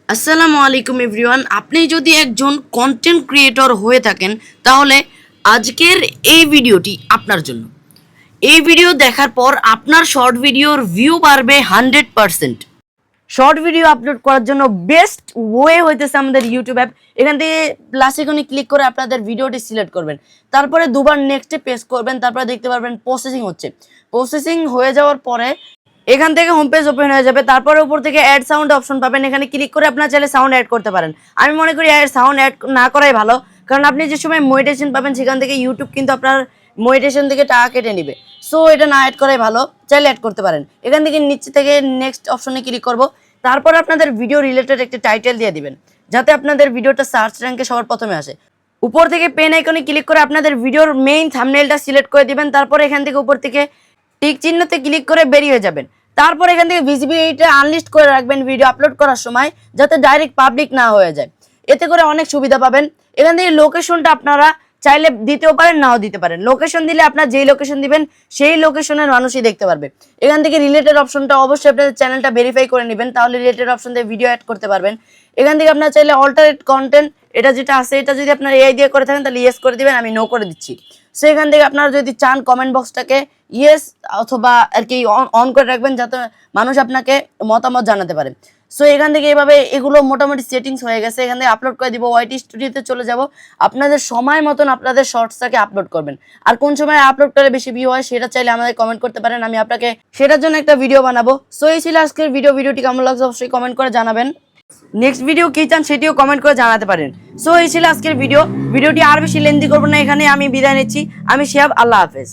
আসসালামু আলাইকুম এভরিওয়ান। আপনি যদি একজন কন্টেন্ট ক্রিয়েটর হয়ে থাকেন তাহলে আজকের এই ভিডিওটি আপনার জন্য। এই ভিডিও দেখার পর আপনার শর্ট ভিডিওর ভিউ বাড়বে 100%। শর্ট ভিডিও আপলোড করার জন্য বেস্ট ওয়ে হইতেছে আমাদের ইউটিউব অ্যাপ। এখান থেকে প্লাস আইকনে ক্লিক করে আপনাদের ভিডিওটি সিলেক্ট করবেন, তারপরে দুবার নেক্সটে প্রেস করবেন, তারপরে দেখতে পারবেন প্রসেসিং হচ্ছে। প্রসেসিং হয়ে যাওয়ার পরে এখান থেকে হোম পেজ ওপেন হয়ে যাবে। তারপরে উপর থেকে অ্যাড সাউন্ড অপশন পাবেন, এখানে ক্লিক করে আপনার চাইলে সাউন্ড অ্যাড করতে পারেন। আমি মনে করি সাউন্ড অ্যাড না করাই ভালো, কারণ আপনি যে সময় মনিটাইজেশন পাবেন সেখান থেকে ইউটিউব কিন্তু আপনার মনিটাইজেশন থেকে টাকা কেটে নেবে। সো এটা না অ্যাড করাই ভালো, চাইলে অ্যাড করতে পারেন। এখান থেকে নিচে থেকে নেক্সট অপশনে ক্লিক করব, তারপর আপনাদের ভিডিও রিলেটেড একটা টাইটেল দিয়ে দিবেন যাতে আপনাদের ভিডিওটা সার্চ র্যাঙ্কে সবার প্রথমে আসে। উপর থেকে পেন আইকনে ক্লিক করে আপনাদের ভিডিওর মেইন থাম্বনেলটা সিলেক্ট করে দিবেন, তারপর এখান থেকে উপর থেকে টিক চিহ্নতে ক্লিক করে বেরিয়ে যাবেন। তারপর এখান থেকে ভিজিবিলিটি আনলিস্ট করে রাখবেন ভিডিও আপলোড করার সময়, যাতে ডাইরেক্ট পাবলিক না হয়ে যায়। এতে করে অনেক সুবিধা পাবেন। এখান থেকে লোকেশনটা আপনারা চাইলে দিতেও পারেন, নাও দিতে পারেন। লোকেশন দিলে আপনার যেই লোকেশন দিবেন সেই লোকেশনের মানুষই দেখতে পারবে। এখান থেকে রিলেটেড অপশনটা অবশ্যই আপনাদের চ্যানেলটা ভেরিফাই করে নেবেন, তাহলে রিলেটেড অপশন দিয়ে ভিডিও অ্যাড করতে পারবেন। এখান থেকে আপনারা চাইলে অল্টারনেট কন্টেন্ট, এটা যেটা আছে এটা যদি আপনারা এআই দিয়ে করে থাকেন তাহলে ইয়েস করে দিবেন, আমি নো করে দিচ্ছি। সো এখান থেকে আপনারা যদি চান কমেন্ট বক্সটাকে ইয়েস অথবা আর কি অন করে রাখবেন, যাতে মানুষ আপনাকে মতামত জানাতে পারে। সো এখান থেকে এইভাবে এগুলো মোটামুটি সেটিংস হয়ে গেছে। এখান থেকে আপলোড করে দিব, ওয়াইটি স্টুডিওতে চলে যাব। আপনাদের সময় মতন আপনাদের শর্টসটাকে আপলোড করবেন। আর কোন সময় আপলোড করলে বেশি ভিউ হয় সেটা চাইলে আমাদের কমেন্ট করতে পারেন, আমি আপনাকে সেটার জন্য একটা ভিডিও বানাবো। সো এই ছিল আজকের ভিডিওটি কেমন লাগছে অবশ্যই কমেন্ট করে জানাবেন। নেক্সট ভিডিও কি চান সেটিও কমেন্ট করে জানাতে পারেন। সো এই ছিল আজকের ভিডিওটি আর বেশি লেন্দি করবো না, এখানে আমি বিদায় নিচ্ছি। আমি শিহাব, আল্লাহ হাফেজ।